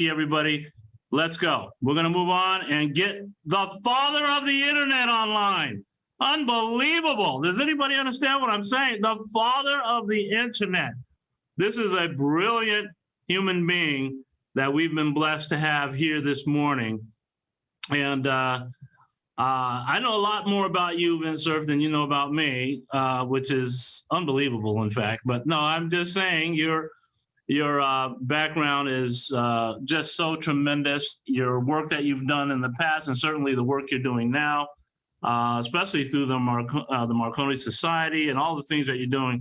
everybody. Let's go. We're going to move on and get the father of the internet online. Unbelievable. Does anybody understand what I'm saying? The father of the internet. This is a brilliant human being that we've been blessed to have here this morning. And I know a lot more about you, Vint Cerf, than you know about me, which is unbelievable, in fact. But no, I'm just saying your background is just so tremendous. Your work that you've done in the past, and certainly the work you're doing now, especially through the Marconi Society and all the things that you're doing,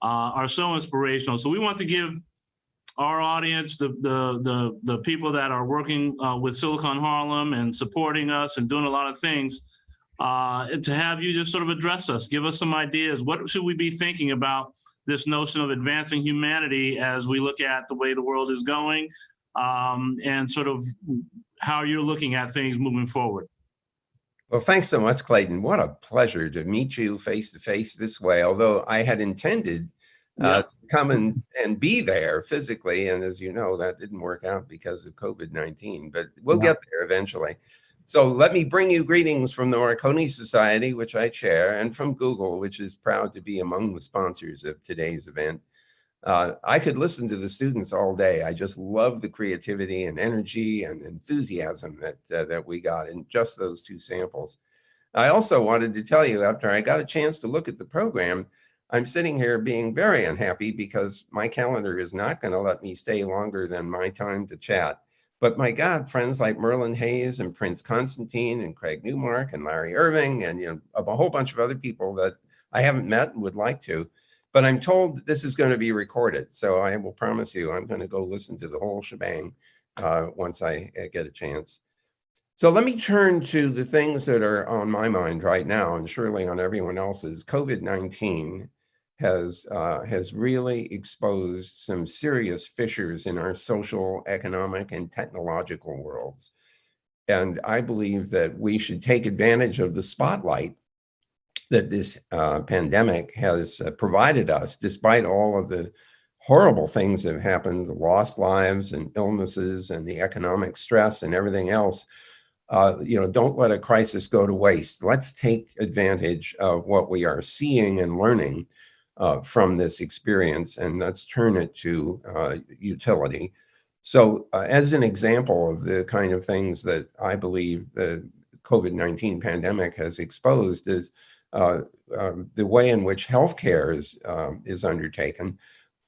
are so inspirational. So we want to give our audience, the people that are working with Silicon Harlem and supporting us and doing a lot of things, to have you just sort of address us, give us some ideas. What should we be thinking about this notion of advancing humanity as we look at the way the world is going, and sort of how you're looking at things moving forward? Well, thanks so much, Clayton. What a pleasure to meet you face to face this way, although I had intended to come and be there physically. And as you know, that didn't work out because of COVID-19, but we'll get there eventually. So let me bring you greetings from the Marconi Society, which I chair, and from Google, which is proud to be among the sponsors of today's event. I could listen to the students all day. I just love the creativity and energy and enthusiasm that we got in just those two samples. I also wanted to tell you, after I got a chance to look at the program, I'm sitting here being very unhappy because my calendar is not going to let me stay longer than my time to chat. But my God, friends like Merlin Hayes and Prince Constantine and Craig Newmark and Larry Irving and a whole bunch of other people that I haven't met and would like to. But I'm told that this is going to be recorded. So I will promise you I'm going to go listen to the whole shebang once I get a chance. So let me turn to the things that are on my mind right now, and surely on everyone else's. COVID-19 has really exposed some serious fissures in our social, economic, and technological worlds. And I believe that we should take advantage of the spotlight that this pandemic has provided us, despite all of the horrible things that have happened, the lost lives and illnesses and the economic stress and everything else. Don't let a crisis go to waste. Let's take advantage of what we are seeing and learning from this experience, and let's turn it to utility. So as an example of the kind of things that I believe the COVID-19 pandemic has exposed is the way in which healthcare is undertaken.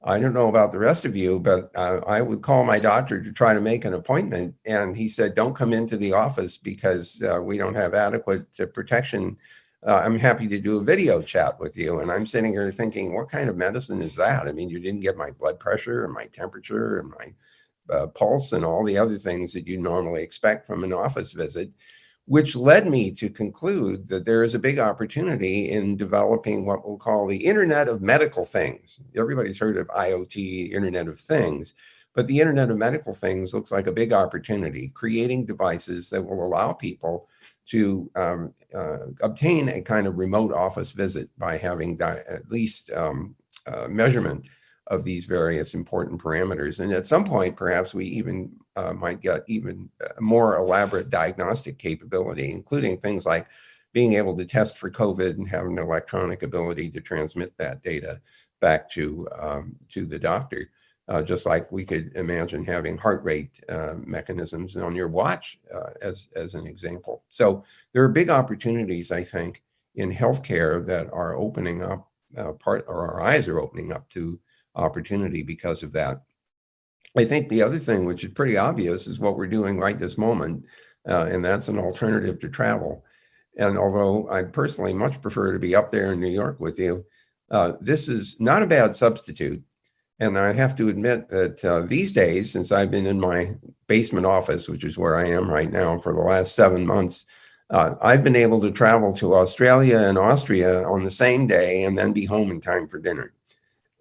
I don't know about the rest of you, but I would call my doctor to try to make an appointment, and he said, don't come into the office because we don't have adequate protection. I'm happy to do a video chat with you. And I'm sitting here thinking, what kind of medicine is that? I mean, you didn't get my blood pressure and my temperature and my pulse and all the other things that you normally expect from an office visit, which led me to conclude that there is a big opportunity in developing what we'll call the Internet of Medical Things. Everybody's heard of IoT, Internet of Things, but the Internet of Medical Things looks like a big opportunity, creating devices that will allow people to obtain a kind of remote office visit by having at least measurement of these various important parameters. And at some point, perhaps we even might get even more elaborate diagnostic capability, including things like being able to test for COVID and have an electronic ability to transmit that data back to the doctor. Just like we could imagine having heart rate mechanisms on your watch as an example. So there are big opportunities, I think, in healthcare that are opening up our eyes are opening up to opportunity because of that. I think the other thing, which is pretty obvious, is what we're doing right this moment, and that's an alternative to travel. And although I personally much prefer to be up there in New York with you, this is not a bad substitute. And I have to admit that these days, since I've been in my basement office, which is where I am right now for the last 7 months, I've been able to travel to Australia and Austria on the same day and then be home in time for dinner.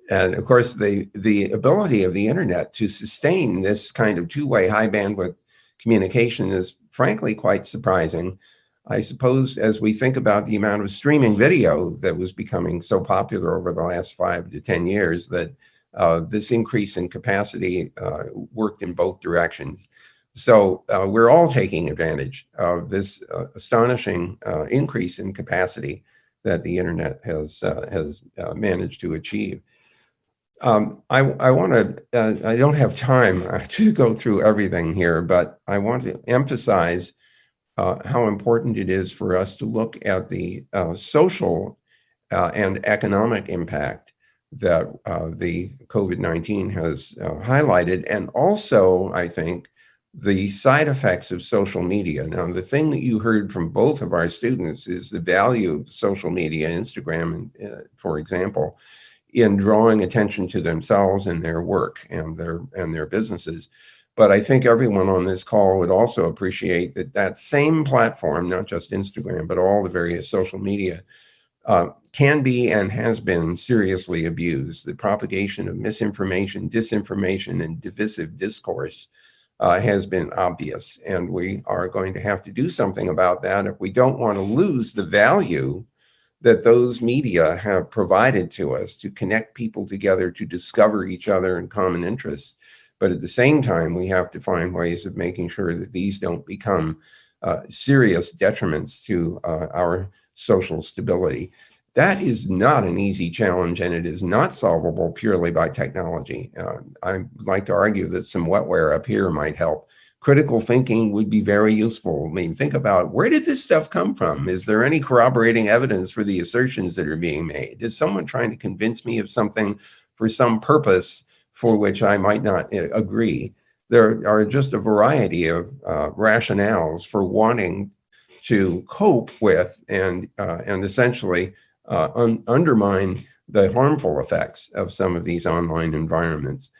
And of course, the ability of the internet to sustain this kind of two-way high bandwidth communication is frankly quite surprising. I suppose as we think about the amount of streaming video that was becoming so popular over the last 5 to 10 years, that this increase in capacity worked in both directions. So we're all taking advantage of this astonishing increase in capacity that the internet has managed to achieve. I want to, I don't have time to go through everything here, but I want to emphasize how important it is for us to look at the social and economic impact that the COVID-19 has highlighted, and also, I think, the side effects of social media. Now, the thing that you heard from both of our students is the value of social media, Instagram, for example, in drawing attention to themselves and their work and their businesses. But I think everyone on this call would also appreciate that that same platform, not just Instagram, but all the various social media, can be and has been seriously abused. The propagation of misinformation, disinformation, and divisive discourse has been obvious, and we are going to have to do something about that if we don't want to lose the value that those media have provided to us to connect people together, to discover each other and common interests. But at the same time, we have to find ways of making sure that these don't become serious detriments to our social stability. That is not an easy challenge, and it is not solvable purely by technology. I'd like to argue that some wetware up here might help. Critical thinking would be very useful. I mean, think about, where did this stuff come from? Is there any corroborating evidence for the assertions that are being made? Is someone trying to convince me of something for some purpose for which I might not agree? There are just a variety of rationales for wanting to cope with and essentially undermine the harmful effects of some of these online environments.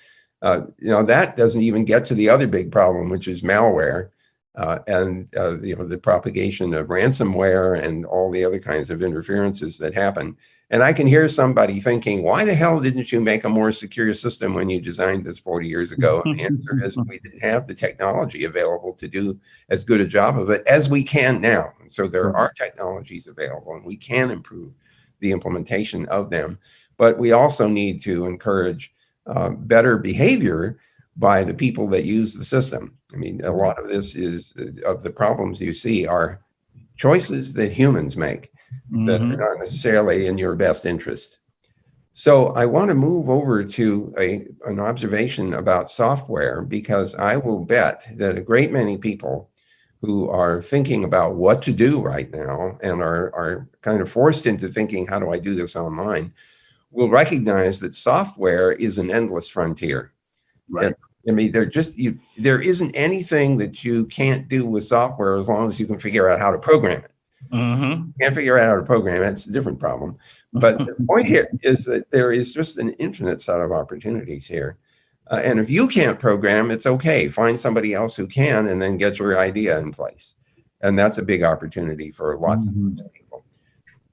That doesn't even get to the other big problem, which is malware and the propagation of ransomware and all the other kinds of interferences that happen. And I can hear somebody thinking, why the hell didn't you make a more secure system when you designed this 40 years ago? And the answer is, we didn't have the technology available to do as good a job of it as we can now. So there are technologies available, and we can improve the implementation of them. But we also need to encourage better behavior by the people that use the system. I mean, a lot of this is, of the problems you see are choices that humans make that are not necessarily in your best interest. So I want to move over to an observation about software, because I will bet that a great many people who are thinking about what to do right now and are kind of forced into thinking, how do I do this online, will recognize that software is an endless frontier. Right. I mean, there isn't anything that you can't do with software as long as you can figure out how to program it. Can't figure out how to program it, it's a different problem. But the point here is that there is just an infinite set of opportunities here. And if you can't program, it's okay. Find somebody else who can, and then get your idea in place. And that's a big opportunity for lots of people.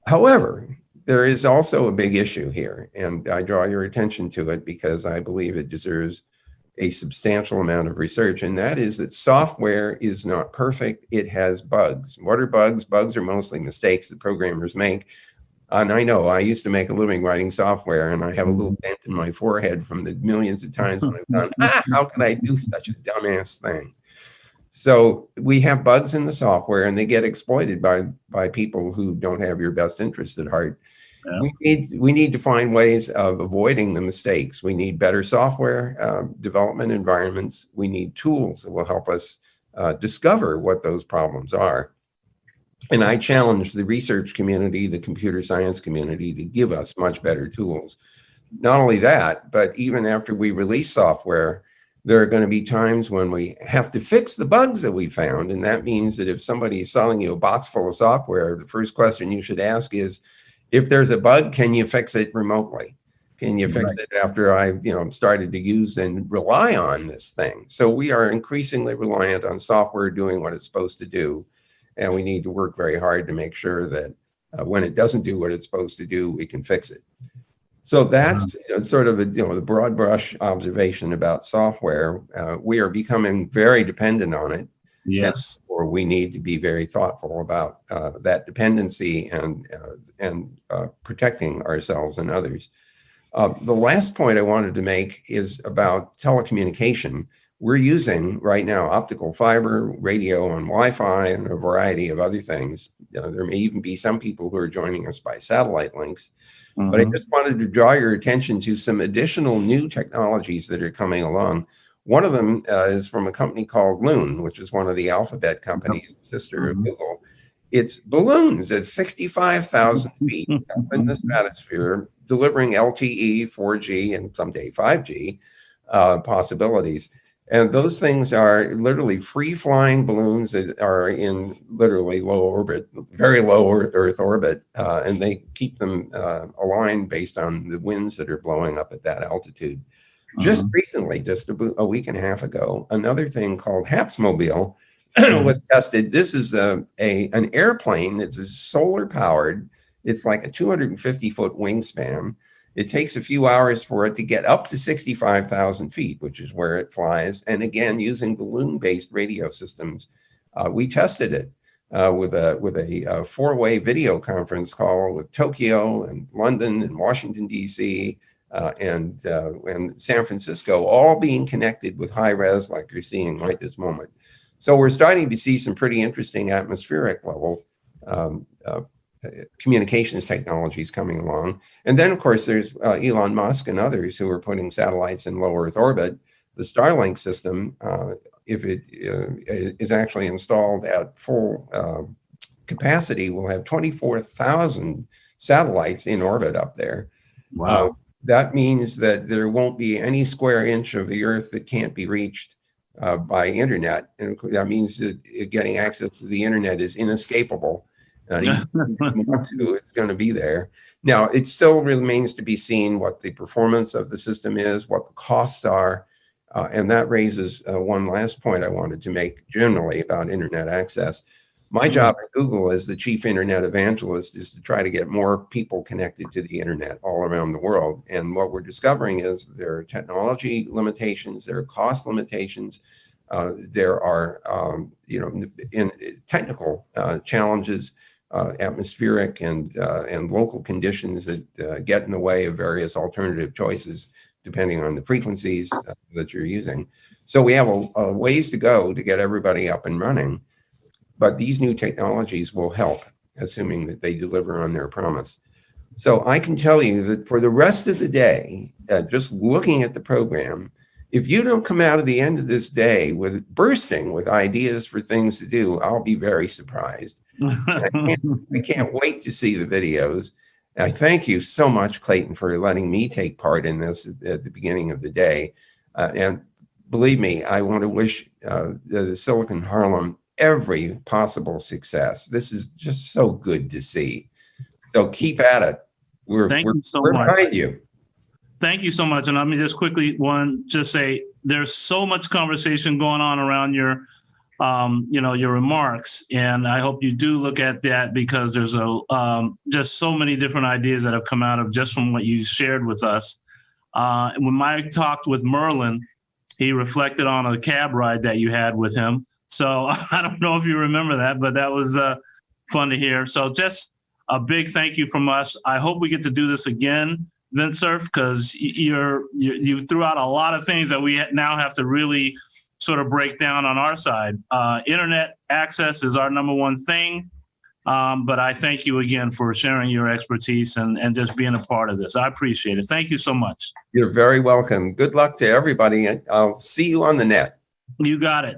However, there is also a big issue here, and I draw your attention to it because I believe it deserves a substantial amount of research, and that is that software is not perfect. It has bugs. What are bugs? Bugs are mostly mistakes that programmers make. And I know I used to make a living writing software, and I have a little dent in my forehead from the millions of times when I've gone, how can I do such a dumbass thing? So we have bugs in the software, and they get exploited by people who don't have your best interest at heart. Yeah. We need to find ways of avoiding the mistakes. We need better software development environments. We need tools that will help us discover what those problems are. And I challenge the research community, the computer science community, to give us much better tools. Not only that, but even after we release software, there are going to be times when we have to fix the bugs that we found. And that means that if somebody is selling you a box full of software, the first question you should ask is, if there's a bug, can you fix it remotely? Can you fix it after I've started to use and rely on this thing? So we are increasingly reliant on software doing what it's supposed to do. And we need to work very hard to make sure that when it doesn't do what it's supposed to do, we can fix it. So that's sort of the broad brush observation about software. We are becoming very dependent on it. Yes. Or we need to be very thoughtful about that dependency and protecting ourselves and others. The last point I wanted to make is about telecommunication. We're using right now optical fiber, radio, and Wi-Fi, and a variety of other things. There may even be some people who are joining us by satellite links. But I just wanted to draw your attention to some additional new technologies that are coming along. One of them is from a company called Loon, which is one of the Alphabet companies, sister of Google. It's balloons at 65,000 feet up in the stratosphere, delivering LTE, 4G, and someday 5G possibilities. And those things are literally free-flying balloons that are in literally low orbit, very low Earth orbit, and they keep them aligned based on the winds that are blowing up at that altitude. Just recently, just a week and a half ago, another thing called Hapsmobile was tested. This is an airplane that's solar powered. It's like a 250-foot wingspan. It takes a few hours for it to get up to 65,000 feet, which is where it flies. And again, using balloon-based radio systems, we tested it with a four-way video conference call with Tokyo and London and Washington, D.C., and San Francisco, all being connected with high res like you're seeing right this moment. So we're starting to see some pretty interesting atmospheric level communications technologies coming along. And then, of course, there's Elon Musk and others who are putting satellites in low Earth orbit. The Starlink system, if it is actually installed at full capacity, will have 24,000 satellites in orbit up there. Wow. That means that there won't be any square inch of the Earth that can't be reached by internet. And that means that getting access to the internet is inescapable. It's going to be there. Now, it still remains to be seen what the performance of the system is, what the costs are. And that raises one last point I wanted to make generally about internet access. My job at Google as the chief internet evangelist is to try to get more people connected to the internet all around the world. And what we're discovering is there are technology limitations, there are cost limitations, there are in technical challenges, atmospheric and local conditions that get in the way of various alternative choices depending on the frequencies that you're using. So we have a ways to go to get everybody up and running. But these new technologies will help, assuming that they deliver on their promise. So I can tell you that for the rest of the day, just looking at the program, if you don't come out of the end of this day with bursting with ideas for things to do, I'll be very surprised. I can't wait to see the videos. I thank you so much, Clayton, for letting me take part in this at the beginning of the day. And believe me, I want to wish the Silicon Harlem every possible success. This is just so good to see. So keep at it. We're behind you. Thank you so much. And let me just quickly just say there's so much conversation going on around your your remarks, and I hope you do look at that because there's just so many different ideas that have come out of just from what you shared with us. When Mike talked with Merlin, he reflected on a cab ride that you had with him. So I don't know if you remember that, but that was fun to hear. So just a big thank you from us. I hope we get to do this again, Vint Cerf, because you threw out a lot of things that we now have to really sort of break down on our side. Internet access is our number one thing. But I thank you again for sharing your expertise and just being a part of this. I appreciate it. Thank you so much. You're very welcome. Good luck to everybody. I'll see you on the net. You got it.